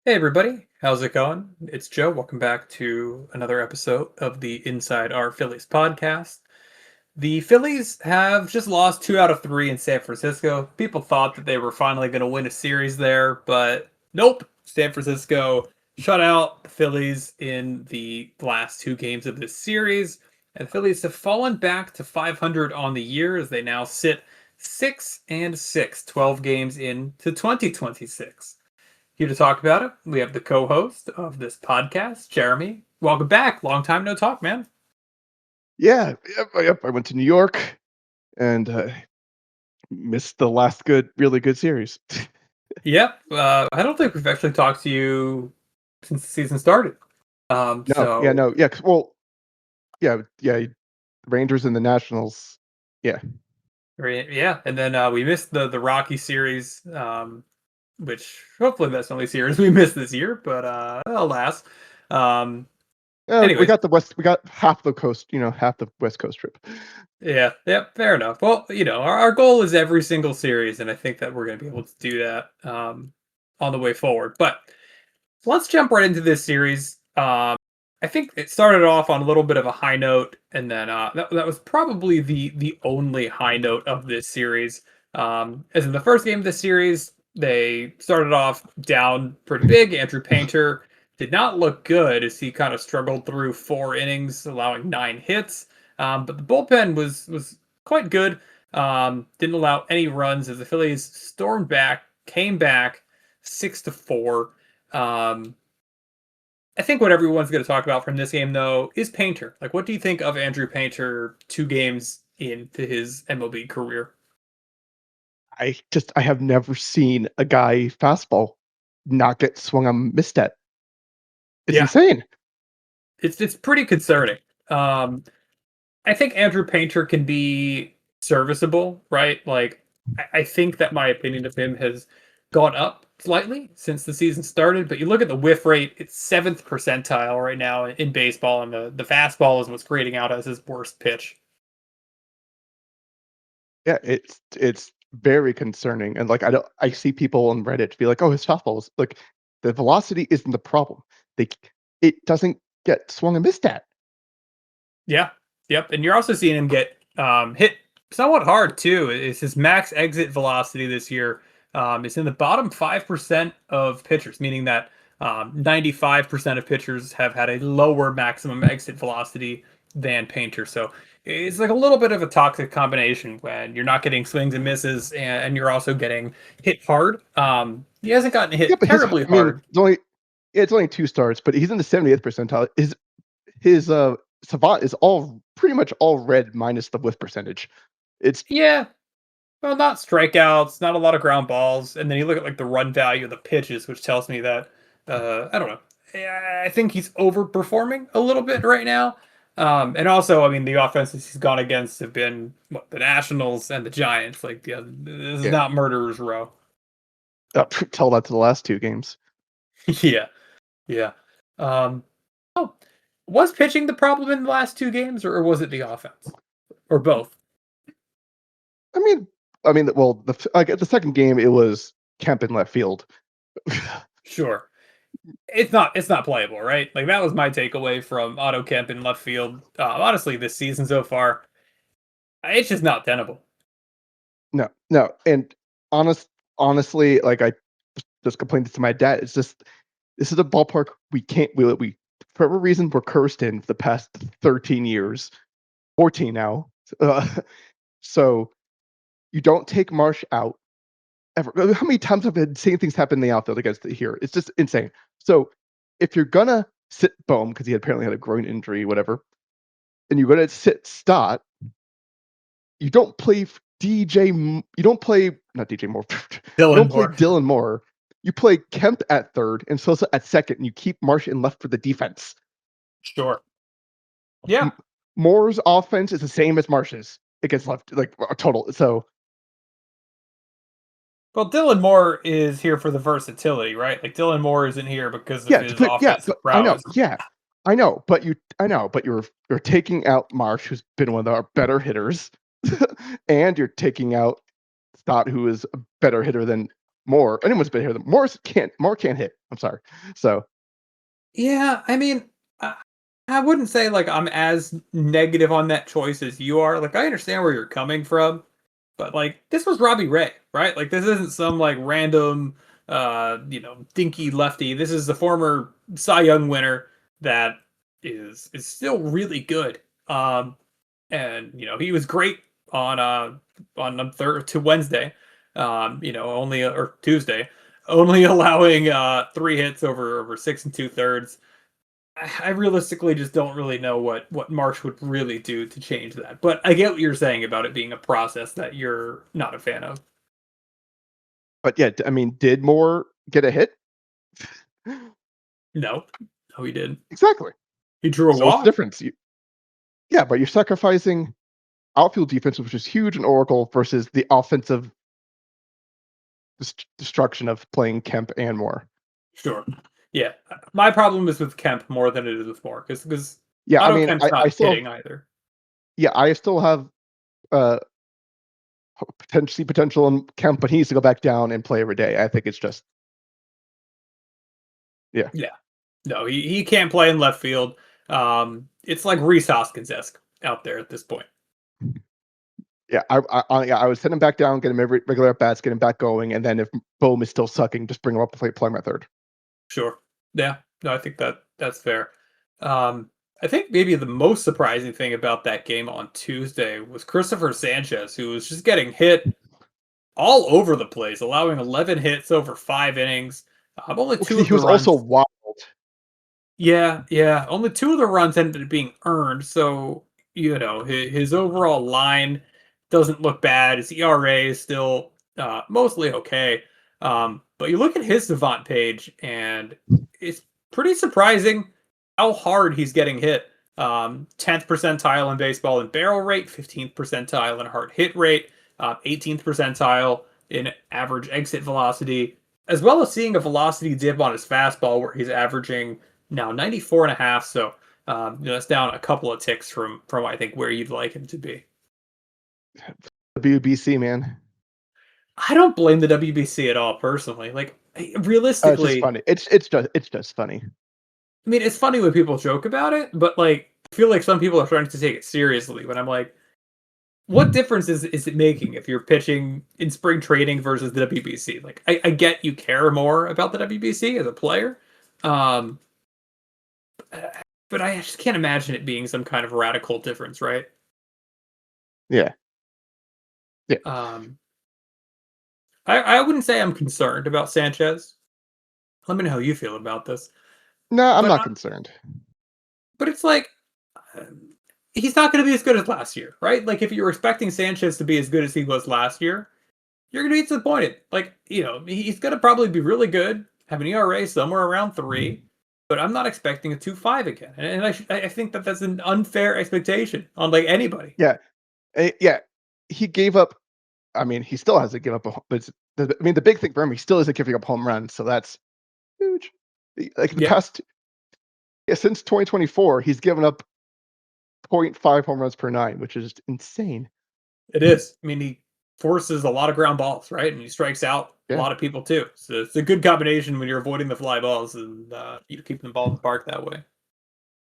Hey everybody, how's it going? It's Joe. Welcome back to another episode of the Inside Our Phillies podcast. The Phillies have just lost 2 out of 3 in San Francisco. People thought that they were finally going to win a series there, but nope. San Francisco shut out the Phillies in the last 2 games of this series, and the Phillies have fallen back to 500 on the year as they now sit 6-6, 12 games into 2026. Here to talk about it, we have the co-host of this podcast, Jeremy. Welcome back. Long time no talk, man. Yep. I went to New York and missed the last really good series. Yep. I don't think we've actually talked to you since the season started. No, yeah, So no, yeah. Rangers and the Nationals. Yeah, yeah, and then we missed the Rocky series, which hopefully that's the only series we missed this year. But alas, um, we anyways, got the West. We got half the coast. Half the West Coast trip. yeah, fair enough. Well, our goal is every single series, and I think that we're going to be able to do that on the way forward. But let's jump right into this series. I think it started off on a little bit of a high note, and then that was probably the only high note of this series. As in the first game of the series, they started off down pretty big. Andrew Painter did not look good as he kind of struggled through 4 innings, allowing 9 hits. But the bullpen was quite good. Didn't allow any runs as the Phillies stormed back, came back 6-4. Um, I think what everyone's going to talk about from this game, though, is Painter. Like, what do you think of Andrew Painter 2 games into his MLB career? I have never seen a guy fastball not get swung on missed at. It's Yeah, insane. it's pretty concerning. Um, I think Andrew Painter can be serviceable, right? Like, I think that my opinion of him has gone up slightly since the season started. But you look at the whiff rate; it's 7th percentile right now in baseball, and the fastball is what's grading out as his worst pitch. Yeah, it's very concerning. And like I see people on Reddit be like, "Oh, his fastball is like the velocity isn't the problem. They it doesn't get swung and missed at." Yeah. Yep. And you're also seeing him get hit somewhat hard too. Is his max exit velocity this year is in the bottom 5% of pitchers, meaning that 95% of pitchers have had a lower maximum exit velocity than Painter. So it's like a little bit of a toxic combination when you're not getting swings and misses and you're also getting hit hard. He hasn't gotten Yeah, hit but terribly I mean, hard. it's only 2 starts, but he's in the 70th percentile. His savant is all pretty much all red minus the whiff percentage. It's Yeah, well, not strikeouts, not a lot of ground balls, and then you look at like the run value of the pitches, which tells me that I don't know. I think he's overperforming a little bit right now. And also, I mean, the offenses he's gone against have been the Nationals and the Giants. Like, yeah, this is yeah. not murderer's row. Tell that to the last 2 games. Yeah, yeah. Um, oh, was pitching the problem in the last 2 games, or was it the offense, or both? I mean well, like at the second game it was Kemp in left field. Sure. It's not playable, right? Like that was my takeaway from Otto Kemp in left field. Honestly, this season so far, it's just not tenable. No, no, and honestly, like I just complained this to my dad. It's just this is a ballpark we for whatever reason we're cursed in for the past 13 years, 14 now. Uh, so you don't take Marsh out ever. How many times have insane things happen in the outfield against the here? It's just insane. So if you're gonna sit Bohm because he apparently had a groin injury, whatever, and you're gonna sit Stott, you don't play You don't play not DJ Moore. You Dylan don't play Moore. Dylan Moore. You play Kemp at third and Sosa at second, and you keep Marsh in left for the defense. Sure. Yeah. M- Moore's offense is the same as Marsh's against left, like total. So Well, Dylan Moore is here for the versatility, right? Like Dylan Moore isn't here because of yeah, his but offensive prowess. I know, but you're taking out Marsh, who's been one of our better hitters, and you're taking out Stott, who is a better hitter than Moore. Anyone's been here. Moore can't hit. I'm sorry. So Yeah, I mean, I wouldn't say like I'm as negative on that choice as you are. Like I understand where you're coming from, but like this was Robbie Ray, right? Like this isn't some like random dinky lefty. This is the former Cy Young winner that is still really good. And he was great on third to Wednesday. Only or Tuesday, only allowing 3 hits over 6 and 2/3. I realistically just don't really know what Marsh would really do to change that. But I get what you're saying about it being a process that you're not a fan of. but yeah, I mean, did Moore get a hit? No, no, he didn't. Exactly. He drew a So what's the walk. difference? Yeah, but you're sacrificing outfield defense, which is huge in Oracle, versus the offensive destruction of playing Kemp and Moore. Sure. Yeah, my problem is with Kemp more than it is with Moore because Yeah, I Otto mean, Kemp's I not still hitting either. yeah, I still have uh potential in Kemp, but he needs to go back down and play every day. I think it's just yeah. Yeah. No, he can't play in left field. It's like Reese Hoskins-esque out there at this point. Yeah, I would send him back down, get him every regular at bats, get him back going, and then if Bohm is still sucking, just bring him up to play my third. Sure. Yeah. No, I think that's fair. I think maybe the most surprising thing about that game on Tuesday was Christopher Sanchez, who was just getting hit all over the place, allowing 11 hits over 5 innings. Only Well, two 'cause of he the was also runs. wild. Yeah, yeah. Only two of the runs ended up being earned, so his overall line doesn't look bad. His ERA is still mostly okay. But you look at his Savant page, and it's pretty surprising how hard he's getting hit. 10th percentile in baseball in barrel rate, 15th percentile in hard hit rate, 18th percentile in average exit velocity, as well as seeing a velocity dip on his fastball where he's averaging now 94 and a half. So that's down a couple of ticks from I think where you'd like him to be. WBC man. I don't blame the WBC at all personally. Like It's just realistically, funny. It's just funny. I mean, it's funny when people joke about it, but like I feel like some people are starting to take it seriously when I'm like, what difference is it making if you're pitching in spring training versus the WBC? Like I get you care more about the WBC as a player. Um, but I just can't imagine it being some kind of radical difference, right? Yeah, yeah. Um, I wouldn't say I'm concerned about Sanchez. Let me know how you feel about this. No, I'm But not concerned. but it's like he's not going to be as good as last year, right? Like if you're expecting Sanchez to be as good as he was last year, you're going to be disappointed. Like he's going to probably be really good, have an ERA somewhere around 3, but I'm not expecting a 2.5 again. And I think that that's an unfair expectation on like anybody. Yeah, yeah. He gave up. I mean, he still hasn't given up. But I mean, the big thing for him, he still isn't giving up home runs, so that's huge. Like the Yeah, past, yeah, since 2024, he's given up zero point 0.5 home runs per nine, which is insane. it is. I mean, he forces a lot of ground balls, right? And he strikes out a Yeah, lot of people too. So it's a good combination when you're avoiding the fly balls and you keeping the ball in the park that way.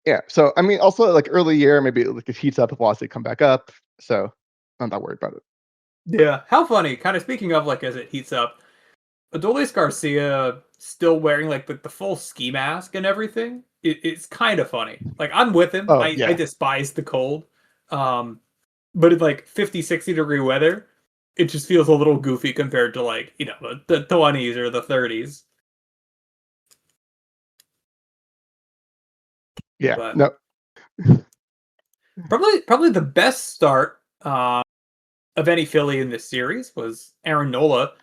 yeah. So I mean, also like early year, maybe like it heats up, the velocity come back up. So I'm not worried about it. Yeah, how funny. Kind of speaking of like as it heats up, Adolis Garcia still wearing like the full ski mask and everything. It's kind of funny. Like I'm with him. Oh I yeah, despise the cold. Um, but in like 50, 60 degree weather, it just feels a little goofy compared to like, the 20s or the 30s. yeah. But No, probably the best start of any Philly in this series was Aaron Nola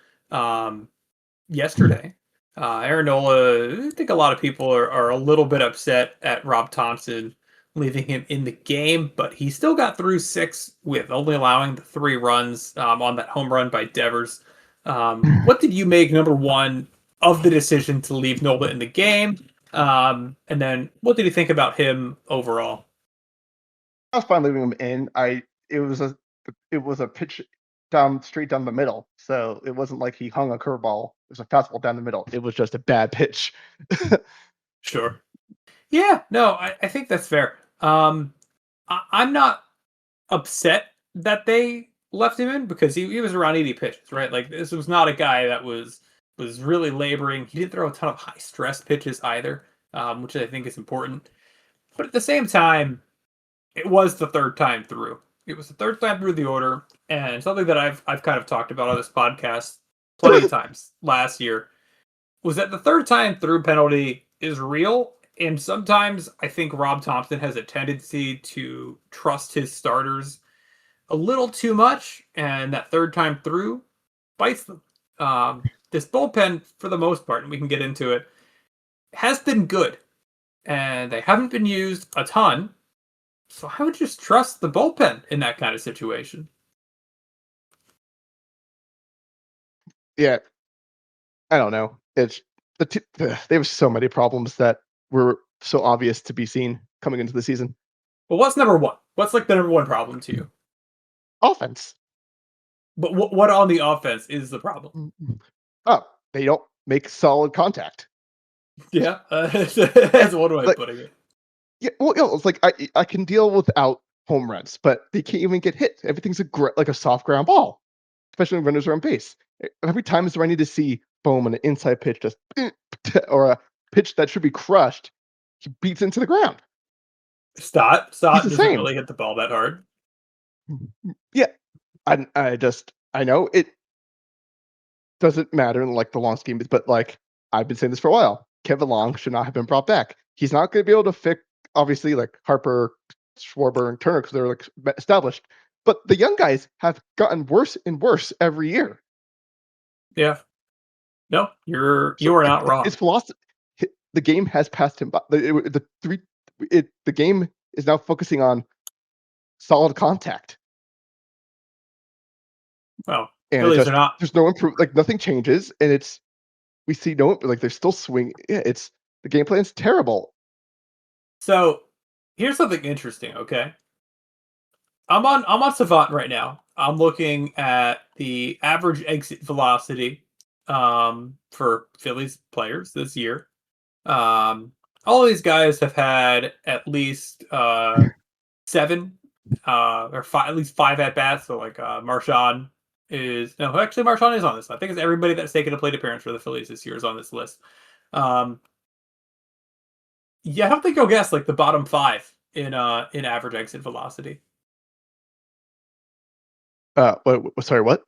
yesterday. Aaron Nola, I think a lot of people are a little bit upset at Rob Thompson leaving him in the game, but he still got through 6 with only allowing the 3 runs on that home run by Devers. What did you make, number one, of the decision to leave Nola in the game? And then what did you think about him overall? I was fine leaving him in. It was a pitch down straight down the middle, so it wasn't like he hung a curveball. was a fastball down the middle. It was just a bad pitch. Sure. Yeah, no, I think that's fair. I'm not upset that they left him in because he was around 80 pitches, right? Like this was not a guy that was really laboring. He didn't throw a ton of high stress pitches either, which I think is important. But at the same time, it was the third time through. It was the third time through the order, and something that I've kind of talked about on this podcast plenty of times last year was that the third time through penalty is real. And sometimes I think Rob Thompson has a tendency to trust his starters a little too much, and that third time through bites them. This bullpen, for the most part, and we can get into it, has been good, and they haven't been used a ton. So I would just trust the bullpen in that kind of situation. Yeah, I don't know. It's they have so many problems that were so obvious to be seen coming into the season. Well, what's number one? What's like the number one problem to you? Offense. But what on the offense is the problem? Oh, they don't make solid contact. Yeah, that's one way of Like, putting it. yeah, well, it's like I can deal without home runs, but they can't even get hit. Everything's like a soft ground ball, especially when runners are on base. Every time is where I need to see boom an inside pitch just or a pitch that should be crushed, he beats into the ground. Stott He's the doesn't same. really hit the ball that hard. Yeah, I know it doesn't matter in like the long scheme, but like I've been saying this for a while. Kevin Long should not have been brought back. He's not going to be able to fix obviously like Harper, Schwarber, and Turner because they're like established. But the young guys have gotten worse and worse every year. Yeah. No, So you are not his wrong. philosophy, the game has passed him by. The game is now focusing on solid contact, Well, and it Phillies are just not. there's no improve. Like nothing changes, and we see no like they're still swing. Yeah, it's the game plan's terrible. So here's something interesting. Okay, I'm on Savant right now. I'm looking at the average exit velocity for Phillies players this year. Um, all these guys have had at least seven or five, at least five at bats. So like Marchand is no, actually Marchand is on this. I think it's everybody that's taken a plate appearance for the Phillies this year is on this list. Um, yeah, I don't think you'll guess like the bottom five in average exit velocity. Sorry, what?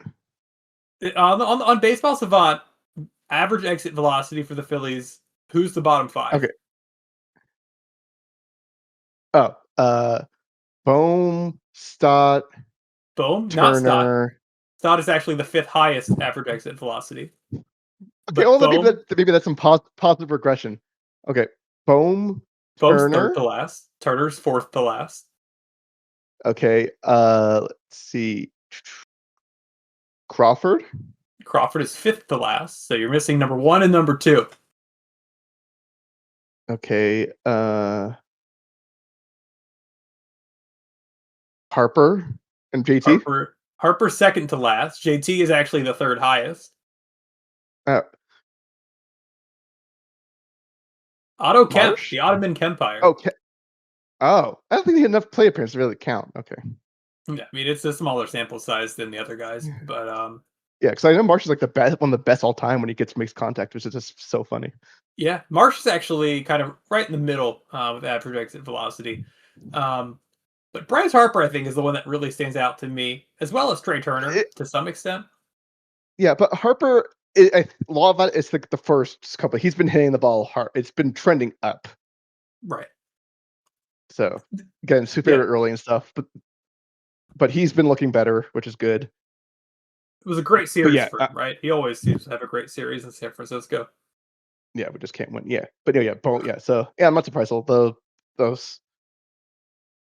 On Baseball Savant, average exit velocity for the Phillies. Who's the bottom five? Okay. Oh, Bohm, Stott, Boom, not Stott. Turner. Stott is actually the fifth highest average exit velocity. Okay, But well, maybe that's some positive regression. Okay, Bohm, Bohm's third Turner. to last. Turner's fourth to last. Okay, let's see, Crawford. Crawford is fifth to last. So you're missing number one and number two. Okay, Harper and JT. Harper's second to last. JT is actually the third highest. Uh, Otto Kemp, Marsh. the Ottoman Kempire. Okay. Oh, I don't think he had enough play appearances to really count. Okay. Yeah, I mean it's a smaller sample size than the other guys, but yeah, because I know Marsh is like one of the best all time when he gets makes contact, which is just so funny. yeah, Marsh is actually kind of right in the middle with average exit velocity. But Bryce Harper, I think, is the one that really stands out to me, as well as Trey Turner to some extent. Yeah, but Harper, a lot of that is like the first couple. He's been hitting the ball hard. It's been trending up. Right. So again, superior early and stuff, but he's been looking better, which is good. It was a great series for him, right? He always seems to have a great series in San Francisco. Yeah, we just can't win. Yeah, but yeah. So yeah, I'm not surprised. Those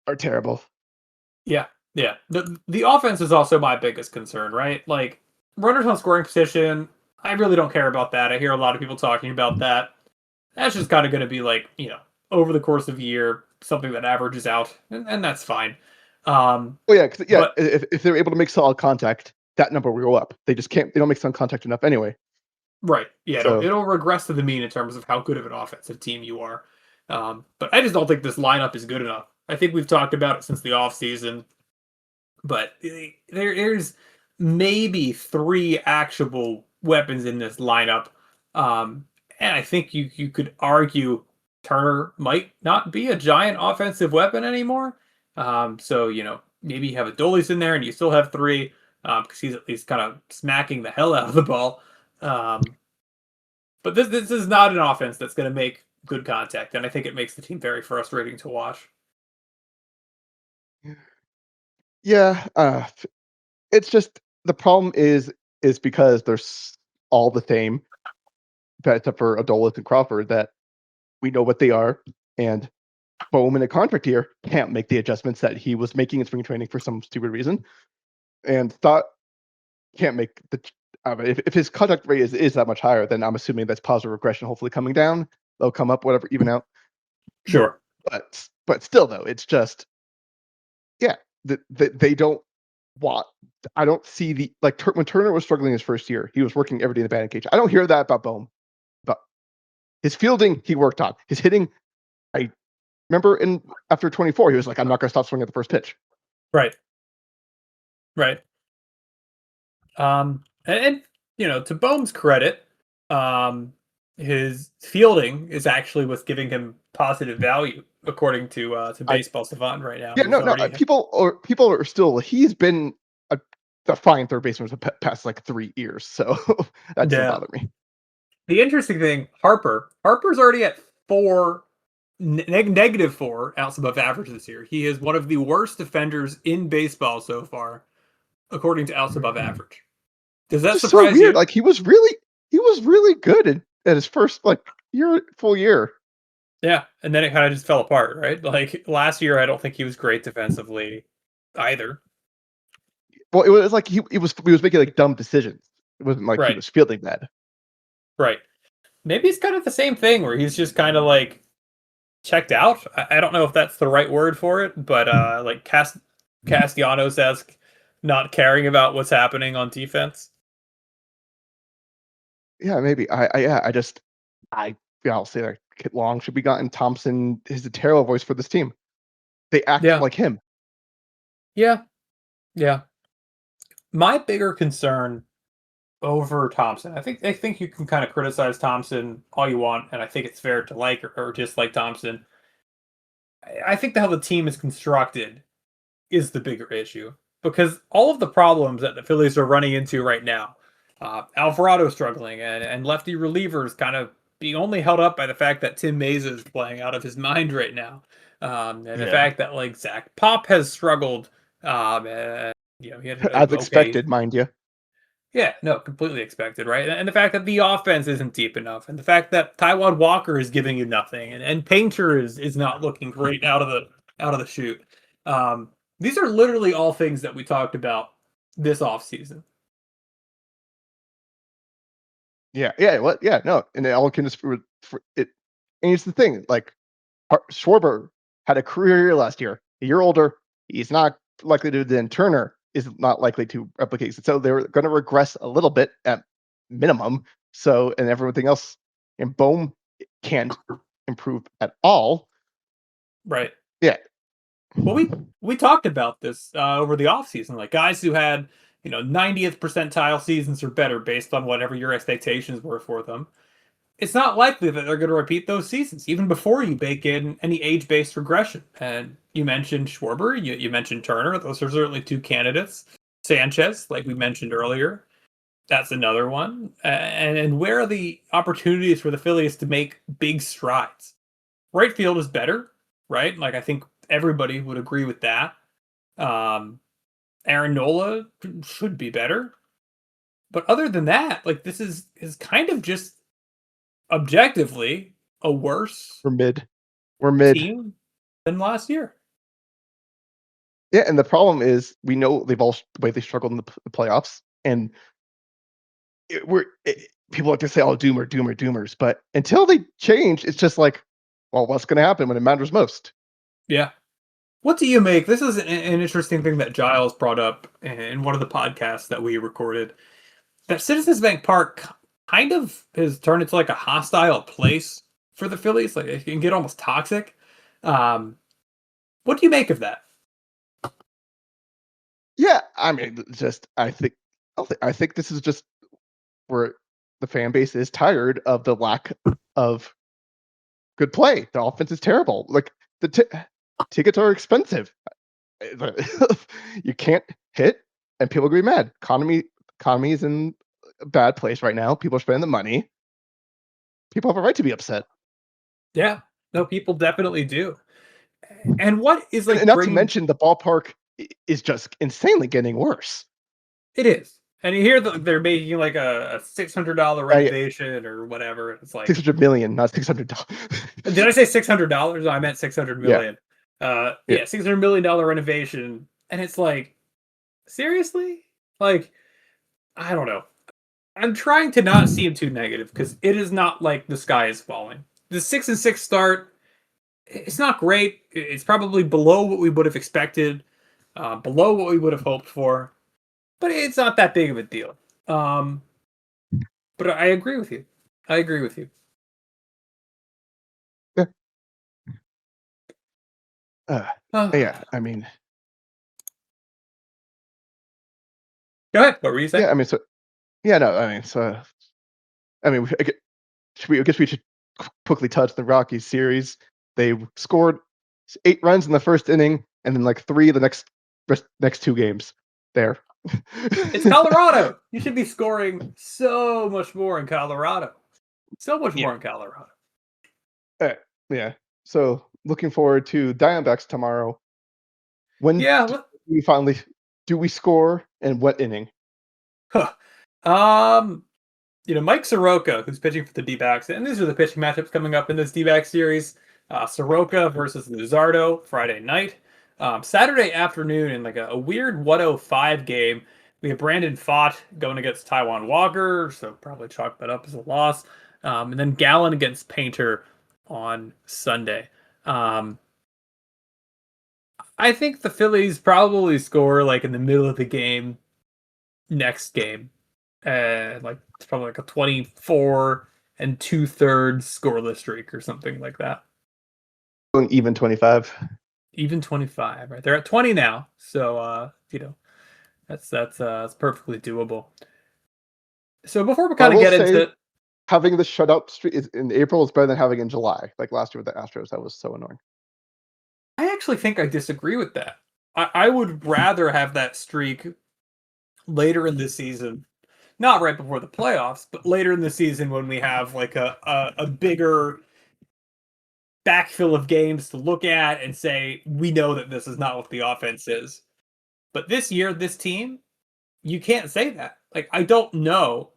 are terrible. Yeah. The offense is also my biggest concern, right? Like runners on scoring position, I really don't care about that. I hear a lot of people talking about that. That's just kind of going to be like, over the course of a year, something that averages out, and that's fine. If they're able to make solid contact, that number will go up. They just can't. They don't make solid contact enough anyway. Right. Yeah, So it'll regress to the mean in terms of how good of an offensive team you are. But I just don't think this lineup is good enough. I think we've talked about it since the offseason, but there's maybe three actual weapons in this lineup. Um, and I think you could argue Turner might not be a giant offensive weapon anymore. So, maybe you have a Dolis in there and you still have three because he's at least kind of smacking the hell out of the ball. Um, but this is not an offense that's going to make good contact, and I think it makes the team very frustrating to watch. yeah, it's just the problem is because there's all the same, except for Adolis and Crawford, that we know what they are, and Bohm in a contract year can't make the adjustments that he was making in spring training for some stupid reason, and thought can't make the. If his contact rate is that much higher, then I'm assuming that's positive regression. Hopefully, coming down, they'll come up, whatever, even out. Sure. But still, though, it's just yeah, they don't want. I don't see the like when Turner was struggling his first year, he was working every day in the batting cage. I don't hear that about Bohm, but his fielding he worked on. His hitting, I remember in after 24, he was like, "I'm not going to stop swinging at the first pitch." Right. Right. And to Bohm's credit, um, his fielding is actually what's giving him positive value, according to I Baseball Savant right now. Yeah, He's no, already people are still. He's been a fine third baseman for the past like 3 years, so that doesn't yeah. bother me. The interesting thing, Harper's already at four negative four outs above average this year. He is one of the worst defenders in baseball so far, according to outs above average. Does Which that is so surprise weird. you? Like he was really good at his first like full year. Yeah, and then it kind of just fell apart, right? Like last year, I don't think he was great defensively either. Well, it was like he was making like dumb decisions. It wasn't like he Right, was fielding bad. right. Maybe it's kind of the same thing where he's just kind of like checked out. I don't know if that's the right word for it, but like Castellanos esque, not caring about what's happening on defense. Yeah, maybe. I just I yeah, I'll say that Kit Long should be gotten. Thompson is a terrible voice for this team. They act Yeah, like him. yeah, yeah. My bigger concern over Thompson, I think you can kind of criticize Thompson all you want, and I think it's fair to like or dislike Thompson. I think how the team is constructed is the bigger issue because all of the problems that the Phillies are running into right now, Alvarado struggling and lefty relievers kind of being only held up by the fact that Tim Mayza is playing out of his mind right now, and the Yeah. fact that like Zach Pop has struggled, and he had an As okay. expected, mind you. Yeah, no, completely expected, right? And the fact that the offense isn't deep enough, and the fact that Taiwan Walker is giving you nothing, and Painter is not looking great out of the chute. Um, these are literally all things that we talked about this offseason. Yeah, yeah, what? Yeah, no, and it all can just for it. And it's the thing, like Schwarber had a career year last year. A year older, he's not likely to. Then Turner is not likely to replicate. So they're going to regress a little bit at minimum. So and everything else, and Bohm can't improve at all. Right. Yeah, Well, we talked about this over the offseason, like guys who had 90th percentile seasons or better based on whatever your expectations were for them. It's not likely that they're going to repeat those seasons, even before you bake in any age-based regression. And you mentioned Schwarber, you mentioned Turner. Those are certainly two candidates. Sanchez, like we mentioned earlier, that's another one. And where are the opportunities for the Phillies to make big strides? Right field is better, right? Like I think everybody would agree with that. Um, Aaron Nola should be better. But other than that, like this is kind of just objectively a worse we're mid. We're mid. team than last year. Yeah, and the problem is we know they've all the way they struggled in the playoffs, and people like to say, "Oh, doomers," but until they change, it's just like, well, what's going to happen when it matters most? Yeah. What do you make? This is an interesting thing that Giles brought up in one of the podcasts that we recorded. That Citizens Bank Park kind of has turned into like a hostile place for the Phillies. Like it can get almost toxic. Um, what do you make of that? Yeah, I mean, just I think this is just where the fan base is tired of the lack of good play. The offense is terrible. Like tickets are expensive. You can't hit, and people are gonna be mad. Economy is in a bad place right now. People are spending the money. People have a right to be upset, Yeah, no, people definitely do. And what is and like not to bringing mention the ballpark is just insanely getting worse. it is. And you hear that they're making like a $600 I renovation or whatever. It's like, 600 million, not $600. did I say $600? No, I meant 600 Yeah, million. yeah. Yeah, $600 million renovation, and it's like, seriously? Like, I don't know. I'm trying to not seem too negative because it is not like the sky is falling. The 6-6 start, it's not great. It's probably below what we would have expected, below what we would have hoped for, but it's not that big of a deal. Um, but I agree with you. I agree with you. Yeah. Uh, Go yeah, I mean, ahead. What were you saying? yeah, I mean, so yeah, no, I mean, so I mean, I guess we should quickly touch the Rockies series. They scored 8 runs in the first inning, and then like three the next two games. There. It's Colorado. You should be scoring so much more in Colorado. So much Yeah. more in Colorado. Uh, yeah. So looking forward to Diamondbacks tomorrow. When Yeah. do we finally do we score and what inning? Huh. Um, Mike Soroka, who's pitching for the D-backs, and these are the pitching matchups coming up in this D-back series. Soroka versus Luzardo Friday night. Saturday afternoon in like a weird 105 game. We have Brandon Pfaadt going against Taiwan Walker, so probably chalk that up as a loss. And then Gallen against Painter on Sunday. Um, I think the Phillies probably score like in the middle of the game next game. Like it's probably like a 24 and 2/3 scoreless streak or something like that. Going even 25. Even 25, right? They're at 20 now, so that's perfectly doable. So before we I kind of will get say into, having the shutout streak in April is better than having in July. Like last year with the Astros, that was so annoying. I actually think I disagree with that. I would rather have that streak later in the season, not right before the playoffs, but later in the season when we have like a bigger backfill of games to look at and say we know that this is not what the offense is. But this year, this team, you can't say that. Like I don't know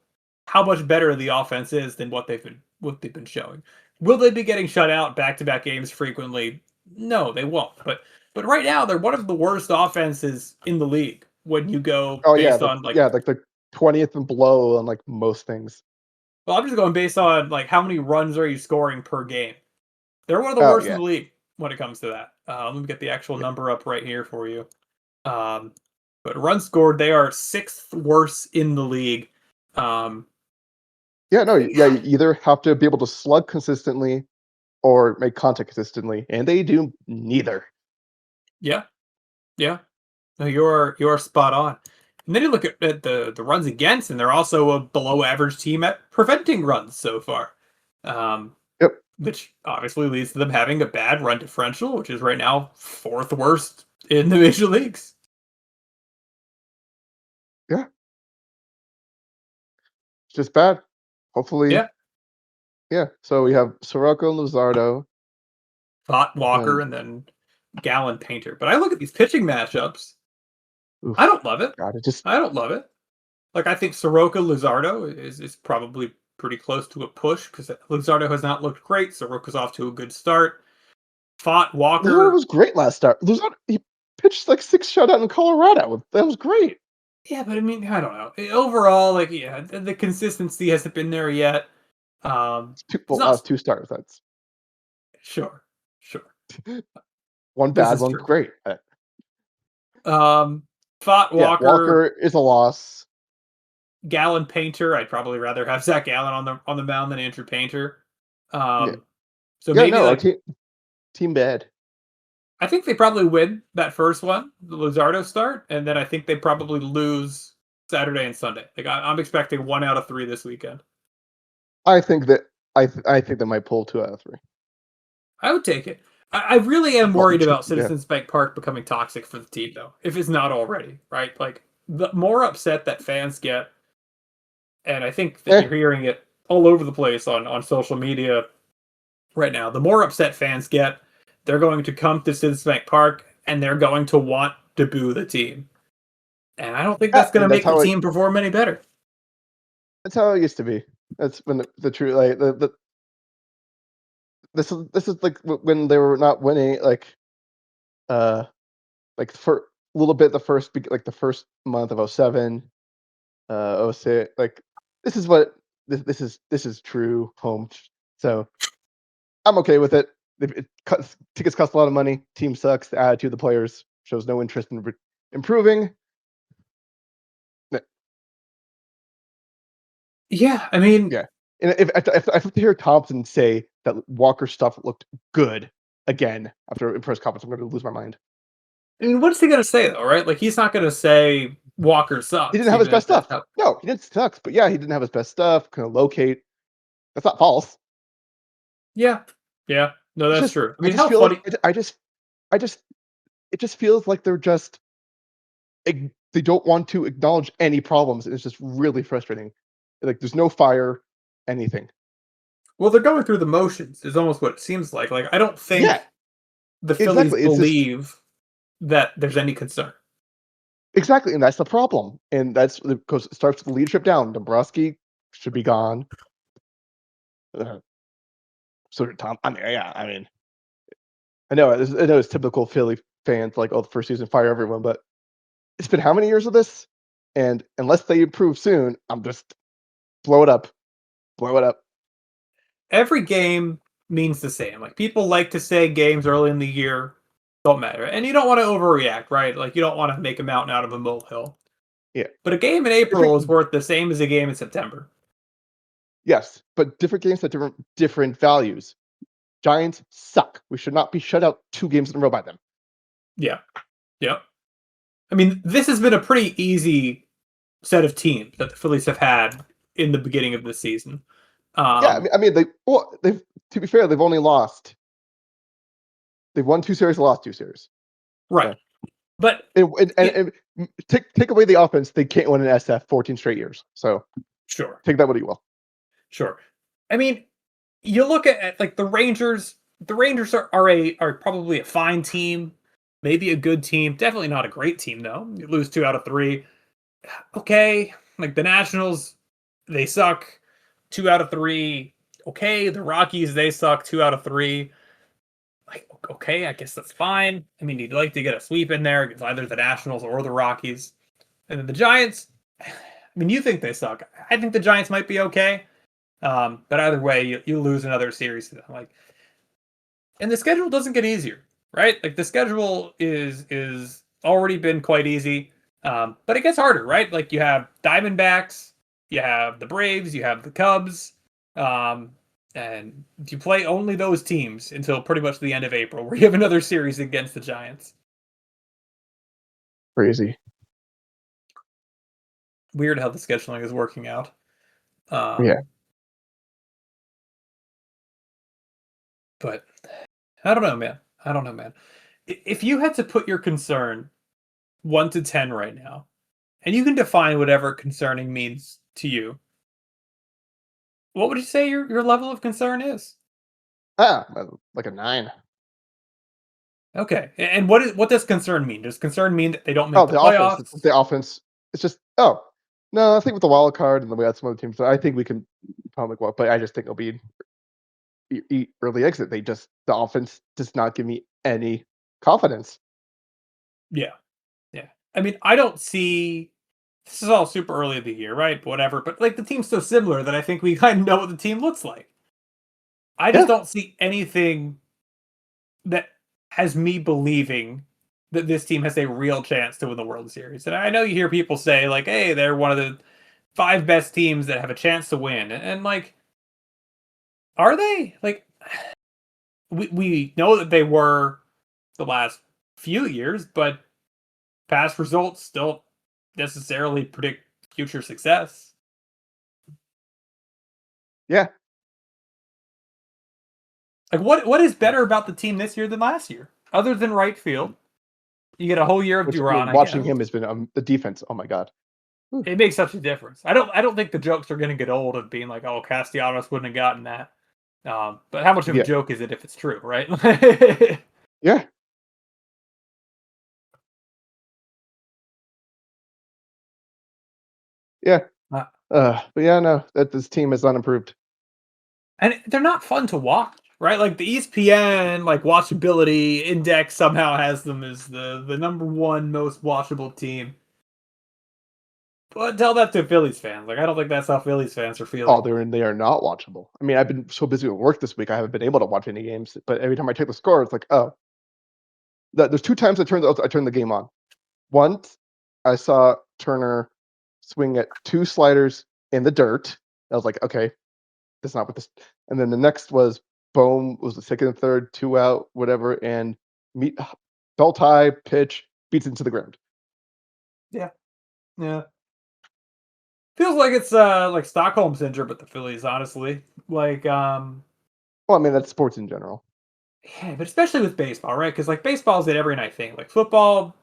how much better the offense is than what they've been showing. Will they be getting shut out back-to-back games frequently? No, they won't. But right now they're one of the worst offenses in the league when you go Oh yeah, based on like, like the 20th and below on like most things. well, I'm just going based on like how many runs are you scoring per game. They're one of the Oh worst in yeah, the league when it comes to that. Let me get the actual yeah, number up right here for you. Um, but runs scored, they are sixth worst in the league. Um, yeah. No, yeah. You either have to be able to slug consistently or make contact consistently, and they do neither. yeah, yeah. No, you're spot on. And then you look at the runs against, and they're also a below average team at preventing runs so far. Um, Yep. which obviously leads to them having a bad run differential, which is right now fourth worst in the major leagues. Yeah. It's just bad. Hopefully, Yeah, yeah. So we have Soroka and Luzardo, Thought Walker and and then Gallon Painter. But I look at these pitching matchups. I oof, don't love it. God, it just I don't love it. Like I think Soroka Luzardo is probably pretty close to a push because Luzardo has not looked great. Soroka's off to a good start. Fought Luzardo Walker. was great last start. Luzardo he pitched like 6 shutout in Colorado. That was great. Yeah, but I mean, I don't know. Overall, like, yeah, the consistency hasn't been there yet. It's Well, not 2 starts. That's sure, sure. one This bad, is one true. great. Um, Fought Yeah, Walker. Walker is a loss. Gallen Painter. I'd probably rather have Zach Gallen on the mound than Andrew Painter. Yeah. Um, so Yeah, maybe no, our like team bad. I think they probably win that first one, the Luzardo start, and then I think they probably lose Saturday and Sunday. Like I'm expecting 1 out of 3 this weekend. I think that I think they might pull 2 out of 3. I would take it. I really am Well, worried about yeah. Citizens Bank Park becoming toxic for the team, though, if it's not already, right? Like, the more upset that fans get, and I think that Eh, you're hearing it all over the place on social media right now, the more upset fans get, they're going to come to Citizens Bank Park and they're going to want to boo the team. And I don't think yeah, that's going to and make the team perform any better. that's how it used to be. That's when the true like the this is like when they were not winning uh like for a little bit like the first month of '07, '06. Like this is what this is true home. So I'm okay with it. Tickets cost a lot of money. Team sucks. The attitude of the players shows no interest in improving. Yeah, I mean, Yeah, and if I have to hear Thompson say that Walker's stuff looked good again after a press conference, I'm going to lose my mind. what's he going to say though, right? Like, he's not going to say Walker He sucks, didn't have his even best if that's stuff. how. No, he didn't sucks, but yeah, he didn't have his best stuff. Couldn't locate. That's not false. Yeah, yeah, no, It's that's just true. I I mean, just how feel like funny. I just it just feels like they're just they don't want to acknowledge any problems. And it's just really frustrating. Like there's no fire, anything. Well, they're going through the motions. Is almost what it seems like. Like I don't Yeah, think the Phillies exactly. It's just believe that there's any concern. exactly, and that's the problem. And that's because it starts with the leadership down. Dombrowski should be gone. Uh, so did Tom. I mean, yeah, I mean, I know it's typical Philly fans like, oh, the first season fire everyone, but it's been how many years of this? And unless they improve soon, I'm just blow it up, blow it up. Every game means the same. Like people like to say games early in the year don't matter, and you don't want to overreact, right? Like you don't want to make a mountain out of a molehill. Yeah, But a game in April is different. worth the same as a game in September. Yes, but different games have different values. Giants suck. We should not be shut out 2 games in a row by them. Yeah, yeah. I mean, this has been a pretty easy set of teams that the Phillies have had in the beginning of the season. Yeah, Um, they've to be fair, they've won 2 series, lost 2 series. right, So but it, and take away the offense, they can't win an SF 14 straight years. So sure, take that what you will. sure. I mean, you look at like the Rangers. The Rangers are probably a fine team, maybe a good team. Definitely not a great team though. You lose 2 out of 3. Okay, like the Nationals, they suck. 2 out of 3. Okay, the Rockies, they suck. 2 out of 3. Like, okay, I guess that's fine. I mean, you'd like to get a sweep in there against either the Nationals or the Rockies. And then the Giants, I mean, you think they suck. I think the Giants might be okay. But either way, you lose another series to them. Like, and the schedule doesn't get easier, right? Like the schedule is already been quite easy, but it gets harder, right? Like you have Diamondbacks, you have the Braves, you have the Cubs, um, and you play only those teams until pretty much the end of April, where you have another series against the Giants. Crazy. Weird how the scheduling is working out. Yeah. Um, but I don't know, man. I don't know, man. If you had to put your concern 1 to 10 right now, and you can define whatever concerning means to you, what would you say your level of concern is? Like a 9. Okay, and what does concern mean? Does concern mean that they don't make Oh, the the offense. playoffs? The offense. It's just no. I think with the wild card and then we got some other teams, I think we can probably go up. But I just think it'll be early exit. The offense does not give me any confidence. Yeah, yeah. I mean, I don't see. This is all super early in the year, right? Whatever, but like the team's so similar that I think we kind of know what the team looks like. I just Yeah, don't see anything that has me believing that this team has a real chance to win the World Series. And I know you hear people say like, "Hey, they're one of the 5 best teams that have a chance to win. And like, are they? Like, we know that they were the last few years, but past results don't necessarily predict future success. Yeah, Like, what is better about the team this year than last year, other than right field? You get a whole year of which I Duran, mean, I watching guess. him has been the defense. Oh my god. Whew. It makes such a difference. I don't think the jokes are going to get old of being like, oh, Castellanos wouldn't have gotten that. But how much of a Yeah, joke is it if it's true, right? yeah, yeah. Uh, But yeah, no, that this team is unimproved. and they're not fun to watch, right? Like the ESPN like watchability index somehow has them as the number one most watchable team. But tell that to Phillies fans. Like I don't think that's how Phillies fans are Oh, feeling. they are not watchable. I mean, I've been so busy with work this week, I haven't been able to watch any games. But every time I check the score, it's like, oh, there's two times I turned the game on. Once I saw Turner swing at two sliders in the dirt. I was like, okay, that's not what this. And then the next was Bohm was the second and third, two out, whatever, and meet belt high pitch beats into the ground. Yeah, yeah. Feels like it's like Stockholm syndrome with the Phillies, honestly. Like Well, I mean that's sports in general. yeah, but especially with baseball, right? Because like baseball's an every night thing. Like football,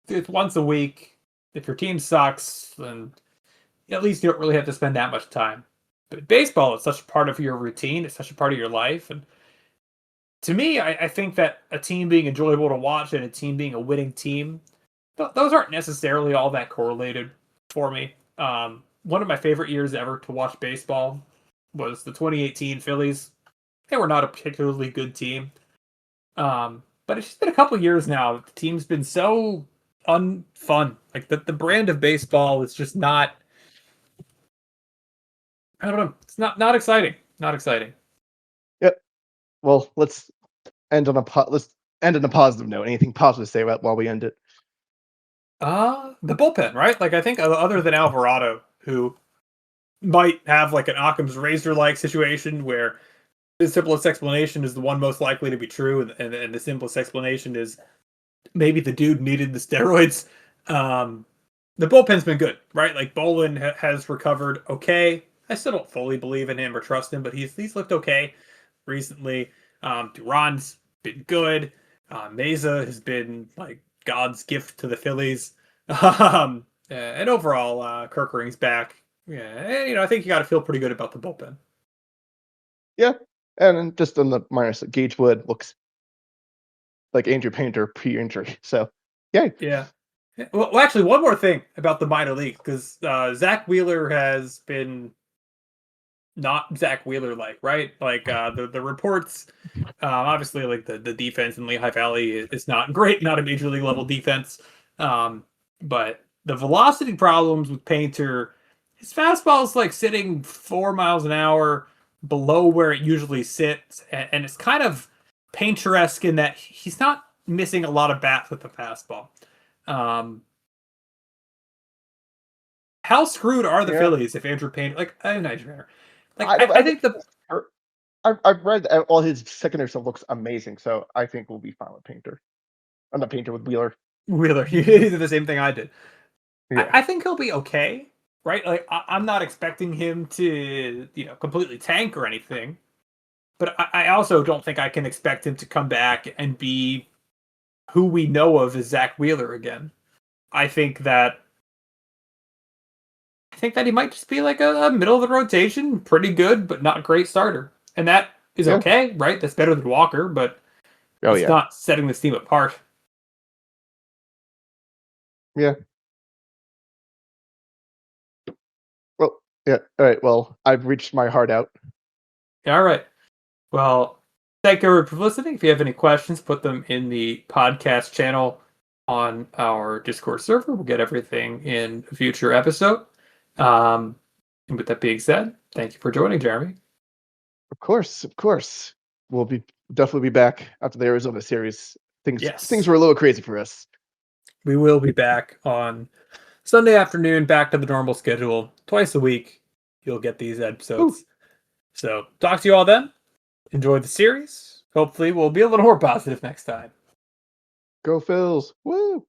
it's once a week. If your team sucks, then at least you don't really have to spend that much time. But baseball is such a part of your routine. It's such a part of your life. And to me, I think that a team being enjoyable to watch and a team being a winning team, those aren't necessarily all that correlated for me. One of my favorite years ever to watch baseball was the 2018 Phillies. They were not a particularly good team. But it's just been a couple years now that the team's been so unfun. Like the brand of baseball is just not. I don't know. It's not exciting. Not exciting. Yep. Well, let's end on a positive note. Anything positive to say about while we end it? The bullpen, right? Like I think other than Alvarado, who might have like an Occam's razor like situation where the simplest explanation is the one most likely to be true, and the simplest explanation is maybe the dude needed the steroids. Um, the bullpen's been good, right? Like Bolin has recovered okay. I still don't fully believe in him or trust him, but he's looked okay recently. Duran's been good. Mesa has been like God's gift to the Phillies. And overall, Kirkering's back. Yeah, and, I think you got to feel pretty good about the bullpen. Yeah. And then just on the minus, Gage Wood looks like Andrew Painter pre-injury. So, yay. Yeah. Well, actually, one more thing about the minor league because Zach Wheeler has been not Zach Wheeler like, right? Like the reports, obviously, like the defense in Lehigh Valley is not great, not a major league level defense. But the velocity problems with Painter, his fastball is like sitting 4 miles an hour below where it usually sits, and it's kind of Painter-esque in that he's not missing a lot of bats with the fastball. Um, how screwed are the Yeah. Phillies if Andrew Painter, like I'm not sure. Like I, I I think think the I've read that all his secondary stuff looks amazing. So I think we'll be fine with Painter. I'm not Painter with Wheeler. Wheeler, he did the same thing I did. Yeah. I think he'll be okay, right? Like I'm not expecting him to, completely tank or anything. But I also don't think I can expect him to come back and be who we know of as Zach Wheeler again. I think that he might just be like a middle of the rotation, pretty good but not great starter, and that is Yeah. okay, right? That's better than Walker, but Oh it's yeah. not setting this team apart. Yeah. Well, yeah. All right. Well, I've reached my heart out. All right. Well, thank you for listening. If you have any questions, put them in the podcast channel on our Discord server. We'll get everything in a future episode. And with that being said, thank you for joining, Jeremy. Of course. Of course. We'll be definitely be back after the Arizona series. Things Yes, were a little crazy for us. we will be back on Sunday afternoon, back to the normal schedule. Twice a week, you'll get these episodes. Woo. So, talk to you all then. Enjoy the series. Hopefully, we'll be a little more positive next time. Go Phils. Woo.